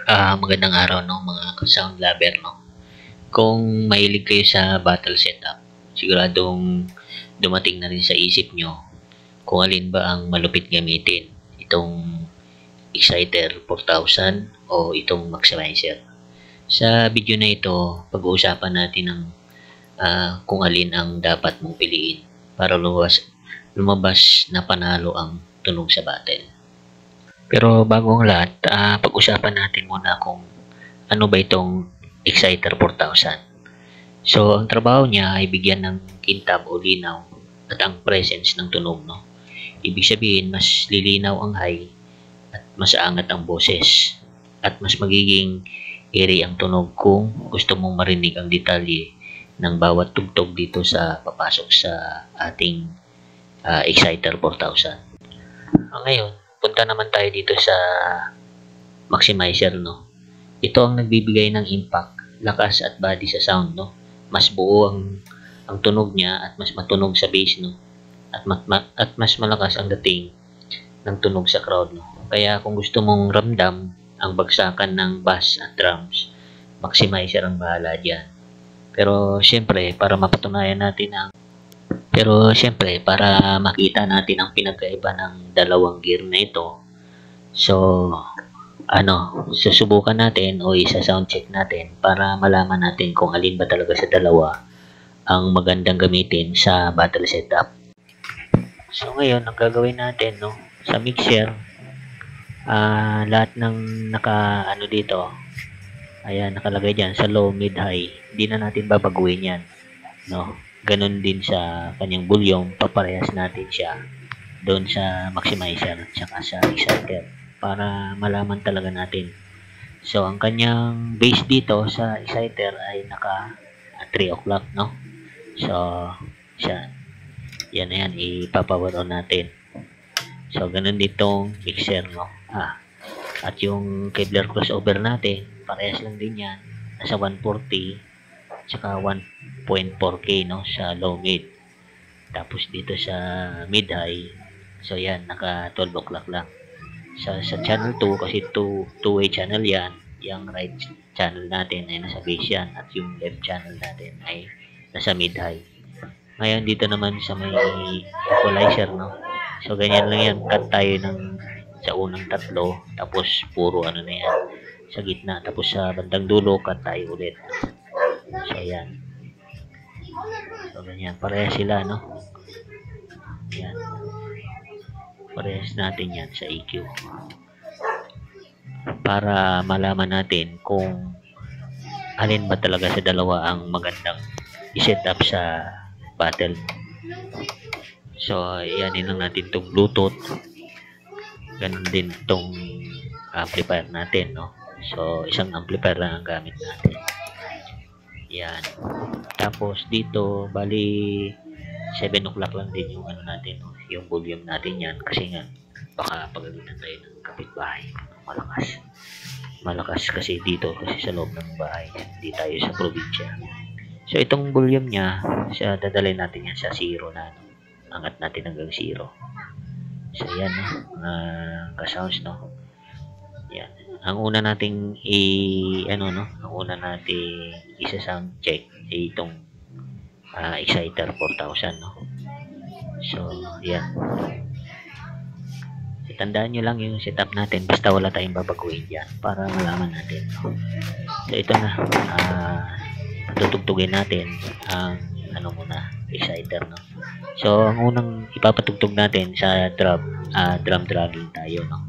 Magandang araw, no, mga sound lover, no. Kung mahilig kayo sa battle setup, siguradong dumating na rin sa isip nyo kung alin ba ang malupit gamitin, itong Exciter 4000 o itong Maximizer. Sa video na ito, pag-uusapan natin ang kung alin ang dapat mong piliin para lumabas na panalo ang tunog sa battle. Pero bago ang lahat, pag-usapan natin muna kung ano ba itong Exciter 4000. So, ang trabaho niya ay bigyan ng kintab o linaw at ang presence ng tunog, no? Ibig sabihin, mas lilinaw ang high at mas aangat ang boses at mas magiging airy ang tunog kung gusto mong marinig ang detalye ng bawat tugtog dito sa papasok sa ating Exciter 4000. Ngayon, punta naman tayo dito sa Maximizer, no? Ito ang nagbibigay ng impact, lakas at body sa sound, no? Mas buo ang tunog niya at mas matunog sa bass, no? At mas malakas ang dating ng tunog sa crowd, no? Kaya kung gusto mong ramdam ang bagsakan ng bass at drums, Maximizer ang bahala dyan. Pero syempre, para makita natin ang pinagkaiba ng dalawang gear na ito, so susubukan natin o isa-sound check natin para malaman natin kung alin ba talaga sa dalawa ang magandang gamitin sa battle setup. So ngayon, ang gagawin natin, no, sa mixer, lahat ng dito, ayan, nakalagay dyan sa low, mid, high. Hindi na natin babaguhin yan, no? Ganun din sa kanyang volume, paparehas natin siya doon sa Maximizer at saka sa Exciter para malaman talaga natin. So, ang kanyang base dito sa Exciter ay naka 3 o'clock, no? So, yan na yan, ipapower on natin. So, ganun ditong mixer, no? At yung Kevlar crossover natin, parehas lang din yan. Nasa 140, tsaka 1.4K, no? Sa low mid. Tapos dito sa mid high, so yan, naka 12 o'clock lang. Sa channel 2, kasi two-way channel yan, yung right channel natin ay nasa base yan, at yung left channel natin ay nasa mid high. Ngayon dito naman sa may equalizer, no? So ganyan lang yan, cut tayo sa unang tatlo, tapos puro na yan sa gitna, tapos sa bandang dulo cut tayo ulit. So yan, so ganyan, parehas sila, no? Yan, parehas natin yan sa EQ para malaman natin kung alin ba talaga sa dalawa ang magandang i-set up sa battle. So yan, lang natin itong Bluetooth, ganun din itong amplifier natin, no? So isang amplifier lang ang gamit natin. Yan, tapos dito bali 7 o'clock lang din yung natin, no? Yung volume natin yan, kasi nga baka pagalitan tayo ng kapitbahay, malakas kasi dito, kasi sa loob ng bahay, hindi tayo sa probinsya. So itong volume niya, dadalhin natin yan sa 0 na, no? Angat natin hanggang 0. So yan, no? Ka-sounds, no? Yan, ang una nating isa-sound check ay itong Exciter 4000, no? So yan, tandaan nyo lang yung setup natin, basta wala tayong babaguhin dyan para malaman natin, no? So ito na, patutugtugin natin ang Exciter, no? So ang unang ipapatugtog natin sa drum dragging tayo, no?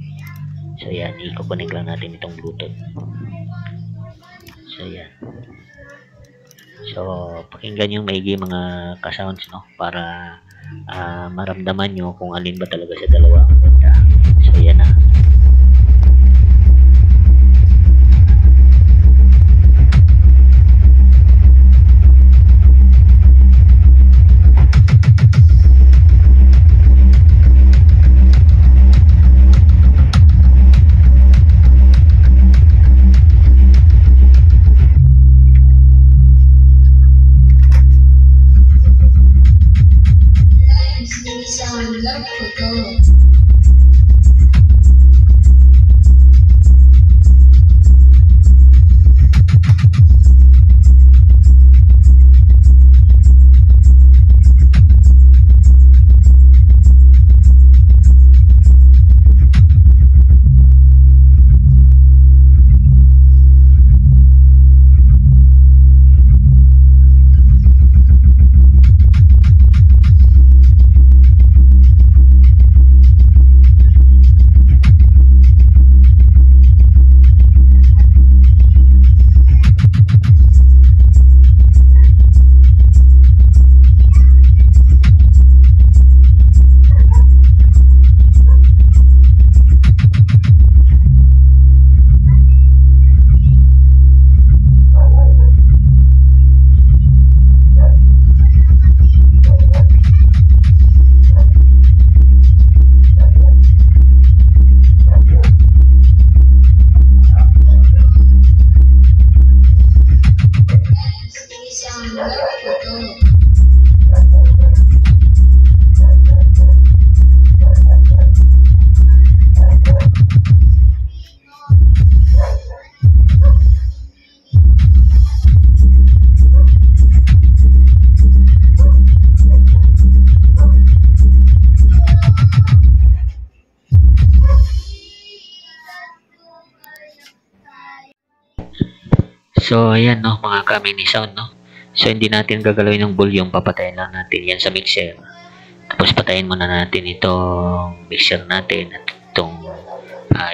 So yan, i-connect lang natin itong Bluetooth. So yan, so pakinggan yung maigi mga ka-sounds, no, para maramdaman nyo kung alin ba talaga sa dalawa ang ganda. So yan na. Sound love for gold. So, ayan, no, mga ka-mini sound, no. So, hindi natin gagalawin ng volume. Papatayin lang natin yan sa mixer. Tapos, patayin muna natin itong mixer natin at itong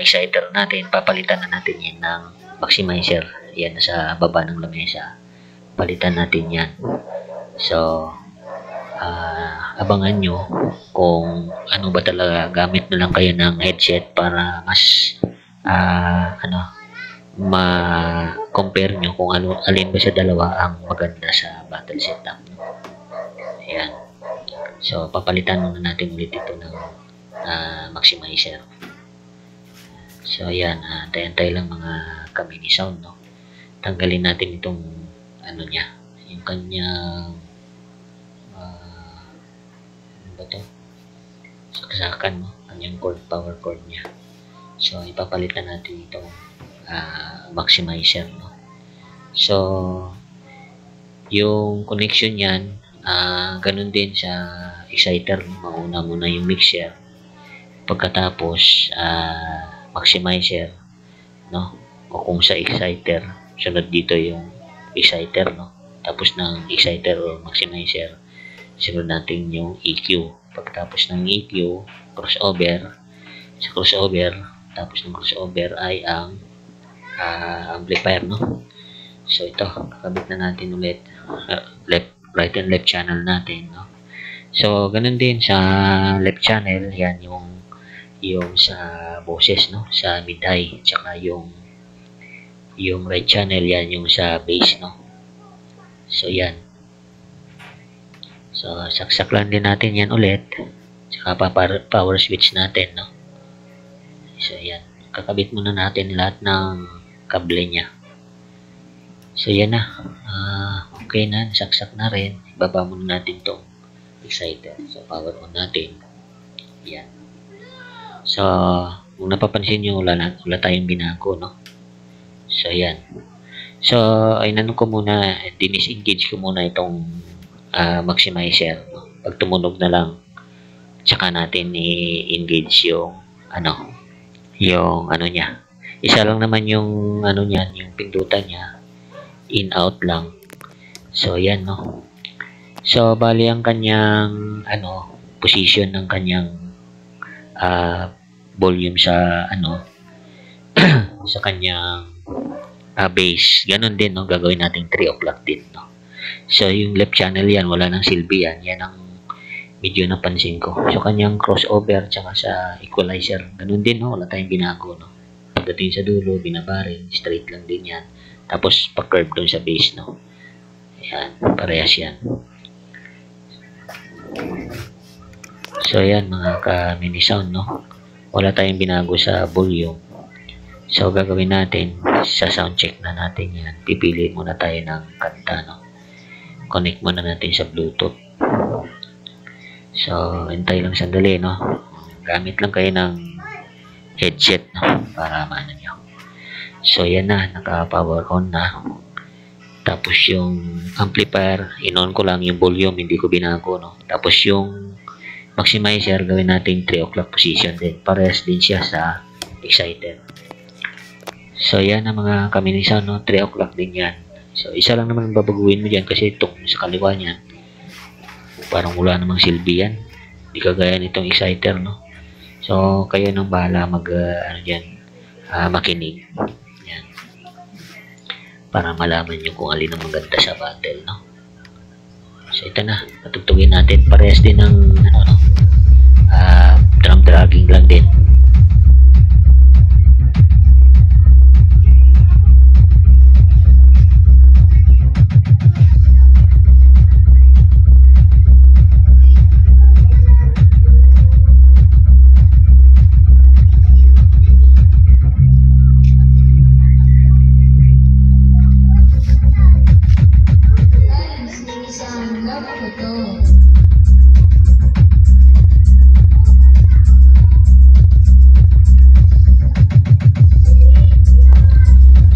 exciter natin. Papalitan na natin yan ng maximizer. Yan, nasa baba ng lamesa. Palitan natin yan. So, abangan nyo kung ano ba talaga. Gamit na lang kayo ng headset para mas ma-compare nyo kung alin ba sa dalawa ang maganda sa battle setup. Ayan. So, papalitan muna natin ulit ito ng maximizer. So, ayan. Antay-antay lang mga ka-mini sound, no? Tanggalin natin itong ano niya. Yung kanyang ano ba ito? Saksakan, no? Kanyang power cord niya. So, ipapalitan natin itong maximizer, no? So, yung connection yan, ganun din sa exciter. Mauna muna yung mixer. Pagkatapos, maximizer, no? O kung sa exciter, sunod dito yung exciter, no? Tapos ng exciter o maximizer, sunod natin yung EQ. Pagkatapos ng EQ, crossover. Sa crossover, tapos ng crossover ay ang amplifier, no? So ito, kakabit na natin ulit right and left channel natin, no? So ganun din sa left channel, yan yung sa boses, no? Sa mid-high, tsaka yung right channel, yan yung sa bass, no? So yan. So saksak lang din natin yan ulit, tsaka power switch natin, no? So yan, kakabit muna natin lahat ng kable niya. So yan na, okay na, saksak na rin. Ibaba muna natin itong exciter. So power on natin. Yan. So kung napapansin nyo, wala tayong binago, no? So yan. So ay ko muna, dinisengage ko muna itong maximizer, no? Pag tumunog na lang, tsaka natin i-engage yung yung niya. Isa lang naman yung niya, yung pindutan niya, in out lang. So yan, no. So bali ang kanyang position ng kanyang volume sa sa kanyang base. Ganun din, no, gagawin nating 3 o'clock din, no. So yung left channel yan, wala nang silbi yan. Yan ang medyo napansin ko. So kanyang crossover tsaka sa equalizer, ganun din, no, wala tayong binago, no. Pagdating sa dulo, binabarin, straight lang din yan. Tapos, pa-curve doon sa base, no? Ayan, parehas yan. So, ayan, mga ka-mini sound, no? Wala tayong binago sa volume. So, gagawin natin, sa sound check na natin yan. Pipili muna tayo ng kanta, no? Connect muna natin sa Bluetooth. So, hintay lang sandali, no? Gamit lang kayo ng headset, no? Para maano nyo. So yan na, naka-power on na. Tapos yung amplifier, in-on ko lang yung volume, hindi ko binago, no? Tapos yung maximizer, gawin natin 3 o'clock position din. Parehas din siya sa exciter. So yan na mga ka-mini sound, no? 3 o'clock din yan. So isa lang naman babaguhin mo dyan kasi itong sa kaliwa niyan, parang wala namang silbi yan. Hindi kagaya nitong exciter, no? So, kayo nang bahala makinig. Yan. Para malaman nyo kung alin ang maganda sa battle, no? So, ito na. Patugtugin natin. Parehas din ng, drum dragging lang din.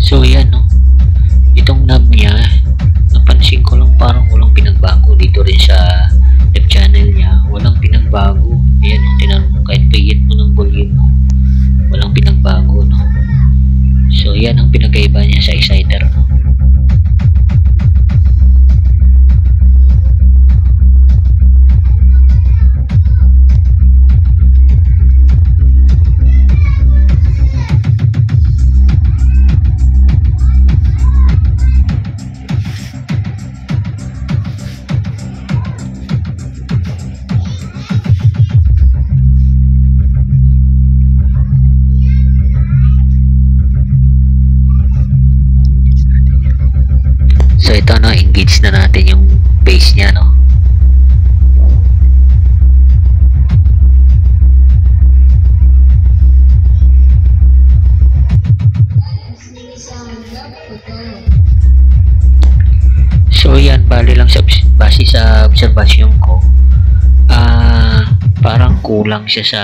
So yan, no, itong knob niya, napansin ko lang parang walang pinagbago dito rin sa left channel niya, walang pinagbago. Ayan, no, tinanong mo kahit pihit mo ng volume, no, walang pinagbago, no. So yan ang pinagkaiba niya sa exciter, no. ma-engage na natin yung base niya, no? So yan, bali lang sa base sa obserbasyon ko, parang kulang siya sa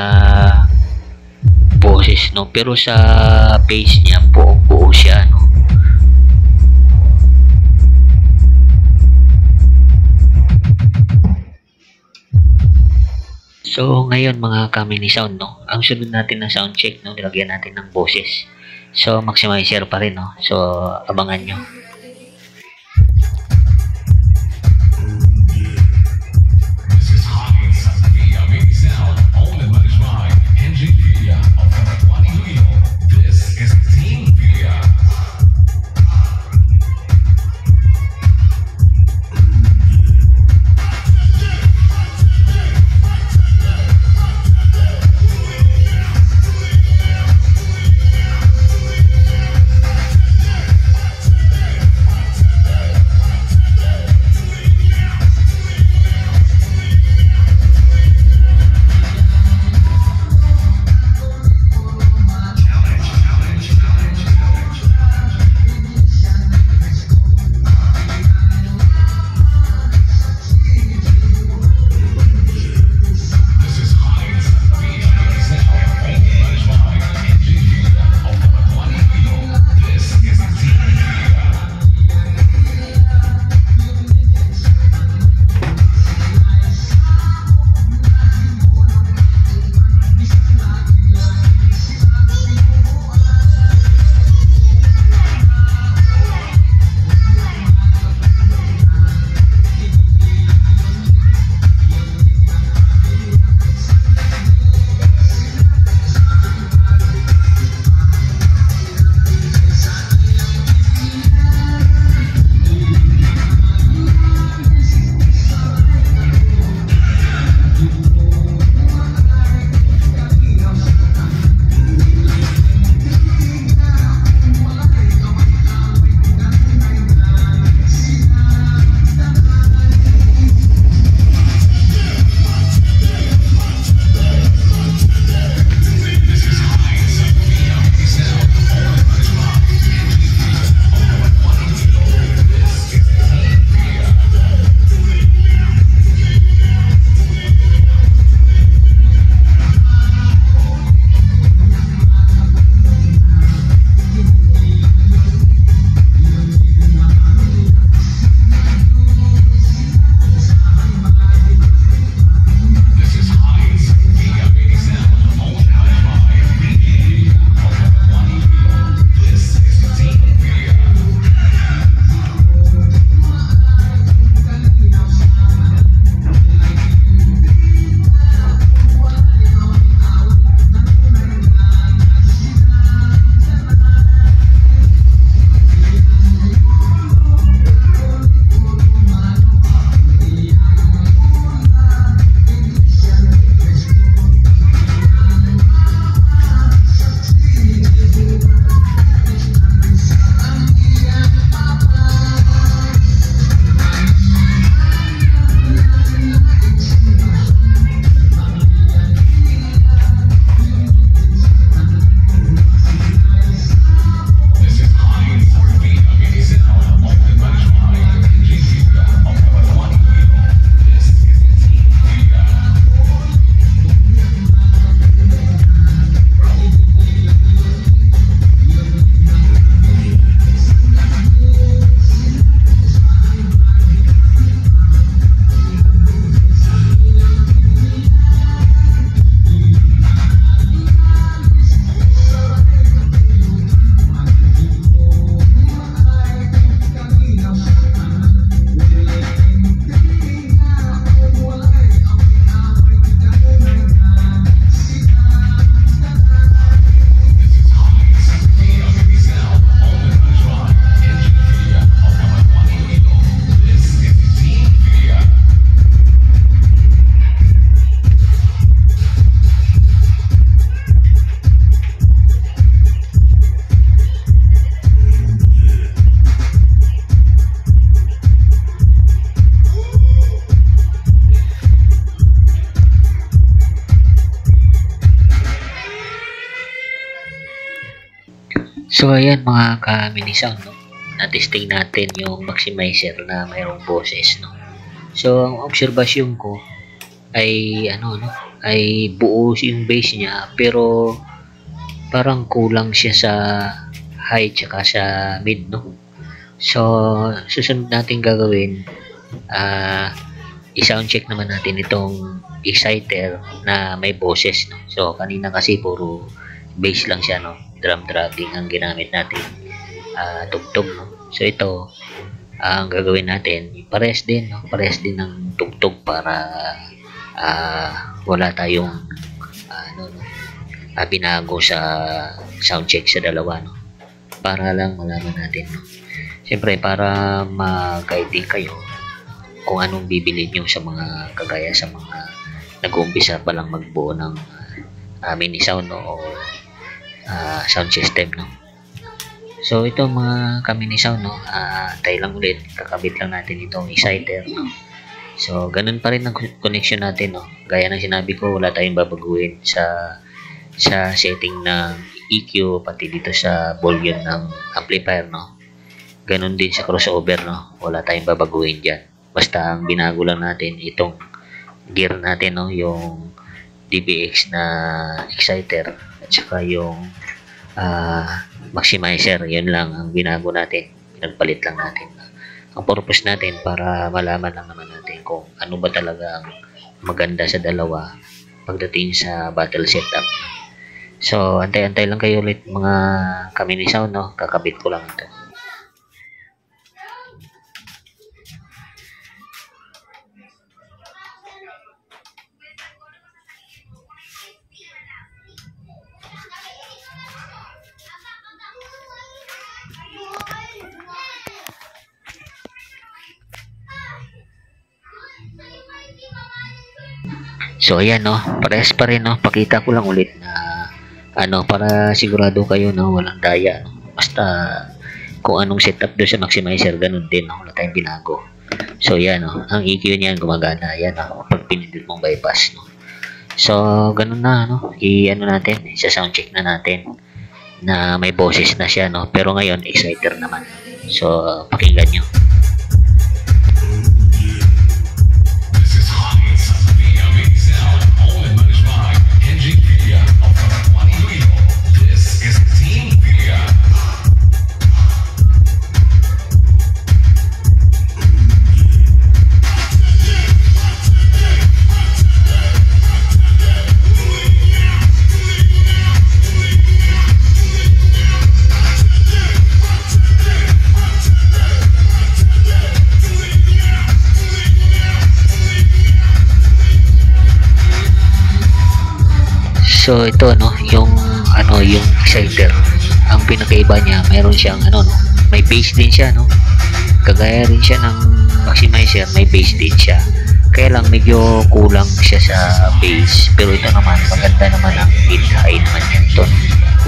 boses, no? Pero sa bass niya, buong buo siya, no? So ngayon mga kamini sound, no? Ang sunod natin na sound check, no? Nilagyan natin ng boses. So maximizer pa rin, no? So abangan nyo. So ayan mga ka-mini sound, no? Na-testing natin yung maximizer na mayroong boses, no? So ang obserbasyon ko ay ano, no? Ay buo yung bass niya pero parang kulang siya sa high tsaka sa mid, no? So susunod natin gagawin, i-sound check naman natin itong exciter na may boses, no? So kanina kasi puro bass lang siya, no? Drum dragging ang ginamit natin, tugtog, no? So ito ang gagawin natin, parehas din, no? Parehas din ng tugtog para wala tayong no? Binago sa sound check sa dalawa, no? Para lang malaman natin, no? Siyempre para ma-guide din kayo kung anong bibili nyo sa mga kagaya sa mga nag-uumpisa pa lang magbuo ng mini sound, no? O sound system, no? So ito mga ka-mini sound, no? Tayo lang ulit, kakabit lang natin itong exciter, no? So ganun pa rin ang connection natin, no? Gaya ng sinabi ko, wala tayong babaguhin sa setting ng EQ, pati dito sa volume ng amplifier, no? Ganun din sa crossover, no? Wala tayong babaguhin dyan. Basta ang binago lang natin itong gear natin, no? Yung DBX na exciter at saka yung maximizer, yun lang ang binago natin. Nagpalit lang natin. Ang purpose natin para malaman lang naman natin kung ano ba talaga ang maganda sa dalawa pagdating sa battle setup. So antay-antay lang kayo ulit mga ka-mini sound, no? Kakabit ko lang ito. So ayan, no, parehas pa rin, no. Pakita ko lang ulit na ano, para sigurado kayo na walang daya, no? Basta kung anong setup doon sa maximizer, ganun din, no? Wala tayong binago. So yan, no, ang EQ niyan gumagana, yan, no, pag pinindot mong bypass, no. So ganun na, no, i-ano natin, sa sound check na natin na may boses na siya, no, pero ngayon exciter naman. So pakinggan nyo. So ito, no, yung exciter, ang pinakaiba niya, mayroon siyang no, may bass din siya, no. Kagaya rin siya ng maximizer, may bass din siya. Kaya lang medyo kulang siya sa bass, pero ito naman maganda naman ang mid high naman yan. Ito,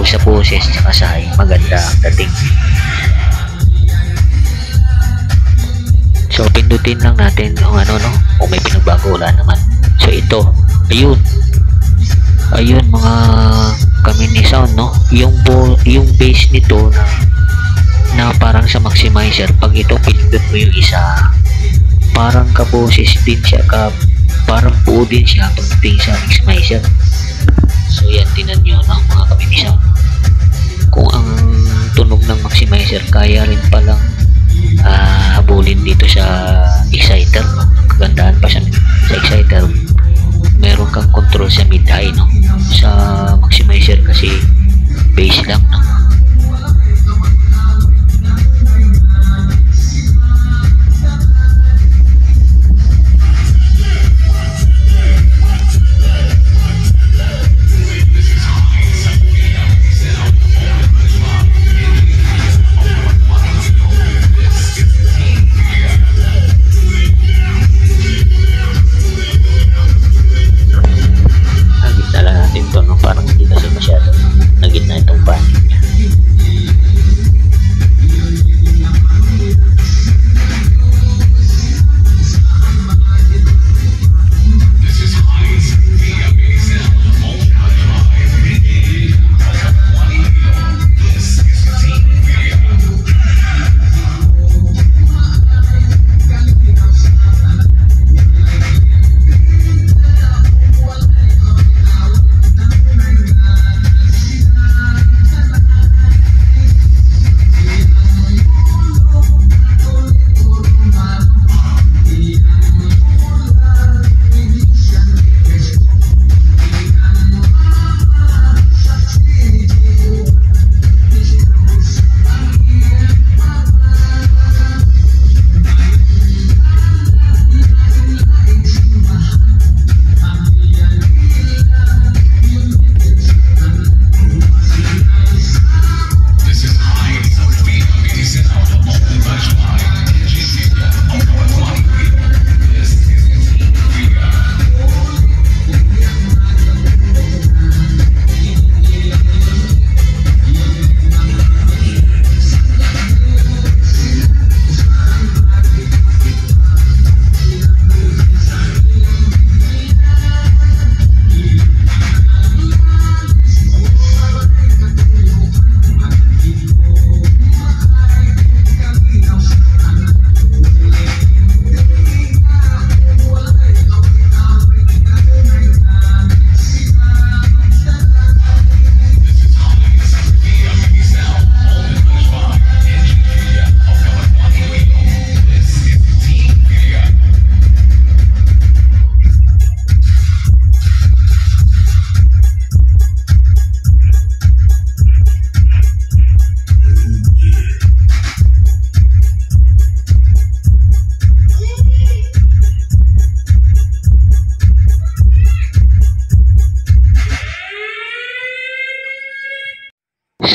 sa boses tsaka sa high, maganda ang dating. So pindutin lang natin yung no, kung may pinagbago, wala naman. So ito, ayun mga ka-mini sound, no, yung bass nito na parang sa maximizer, pag ito pinindot mo yung isa, parang kaboses din siya, parang buo din siya pagdating sa maximizer. So yan, tinan nyo, no, mga ka-mini sound, kung ang tunog ng maximizer kaya rin palang habulin dito sa exciter, no. Kagandahan pa sa exciter, meron kang control sa mid high, no. Sa maximizer kasi bass lang, no. Parang hindi kasi masyado naging na itong panig niya.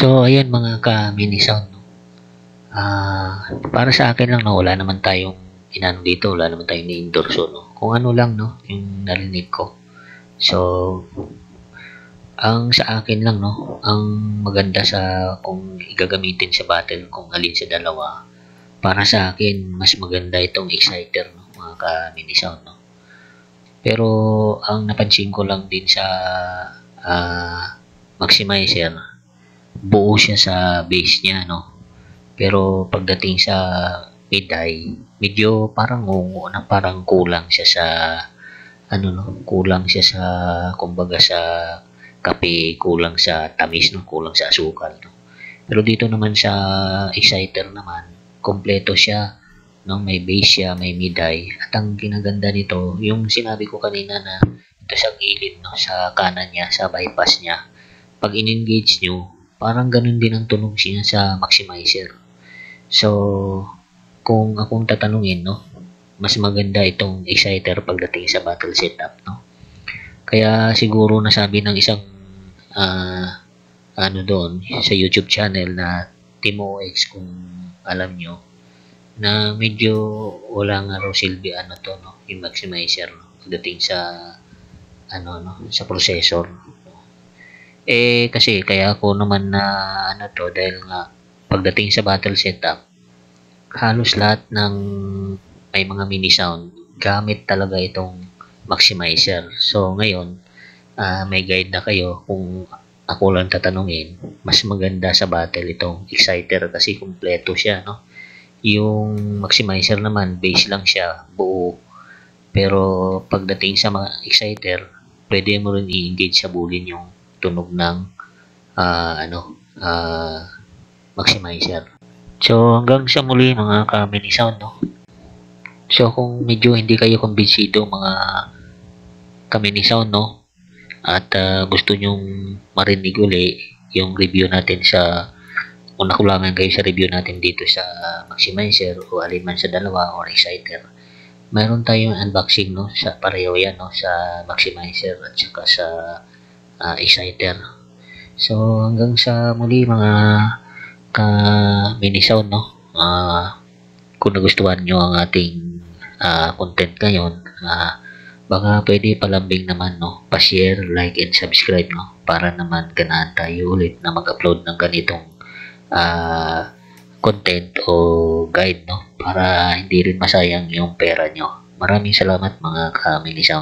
So, ayan mga ka-mini sound, no? Para sa akin lang, no, wala naman tayong inano dito, wala naman tayong ni-endorso, no? Kung ano lang, no, yung narinig ko. So, ang sa akin lang, no, ang maganda sa kung igagamitin sa battle, kung alin sa dalawa, para sa akin, mas maganda itong exciter, no, mga ka-mini sound, no? Pero, ang napansin ko lang din sa maximizer, buo siya sa base niya, no? Pero pagdating sa mid-high, medyo parang ngungo na, parang kulang siya sa ano, no, kulang siya sa kumbaga sa kape, kulang sa tamis, no, kulang sa asukal, no. Pero dito naman sa exciter naman, kompleto siya, no, may base siya, may mid-high. At ang kinaganda nito, yung sinabi ko kanina na ito sa gilid, no, sa kanan niya, sa bypass niya, pag in-engage nyo, parang ganun din ang tunog niya sa maximizer. So, kung akong tatanungin, no, mas maganda itong exciter pagdating sa battle setup, no. Kaya siguro nasabi ng isang ano doon sa YouTube channel na TimoX, kung alam nyo, na medyo wala nga raw silbi ano to, no, yung maximizer, no, pagdating sa ano, no, sa processor. Kasi kaya ako naman na ano to, dahil nga pagdating sa battle setup, halos lahat ng may mga mini sound, gamit talaga itong maximizer. So ngayon, may guide na kayo. Kung ako lang tatanungin, mas maganda sa battle itong exciter kasi kumpleto siya, no? Yung maximizer naman, base lang siya, buo. Pero pagdating sa mga exciter, pwede mo rin i-engage sa bulin yung tunog ng maximizer. So hanggang sa muli mga ka-mini sound, no? So kung medyo hindi kayo kumbinsido mga ka-mini sound, no, at gusto nyong marinig uli yung review natin sa, kung nakulangan kayo sa review natin dito sa maximizer o alin man sa dalawa or exciter, mayroon tayong unboxing, no, sa pareho yan, no, sa maximizer at saka sa exciter. So hanggang sa muli mga ka-mini sound, no, kung nagustuhan nyo ang ating content ngayon, baka pwede palambing naman, no, pa-share, like, and subscribe, no, para naman ganahan tayo ulit na mag-upload ng ganitong content o guide, no, para hindi rin masayang yung pera nyo. Maraming salamat mga ka-mini sound.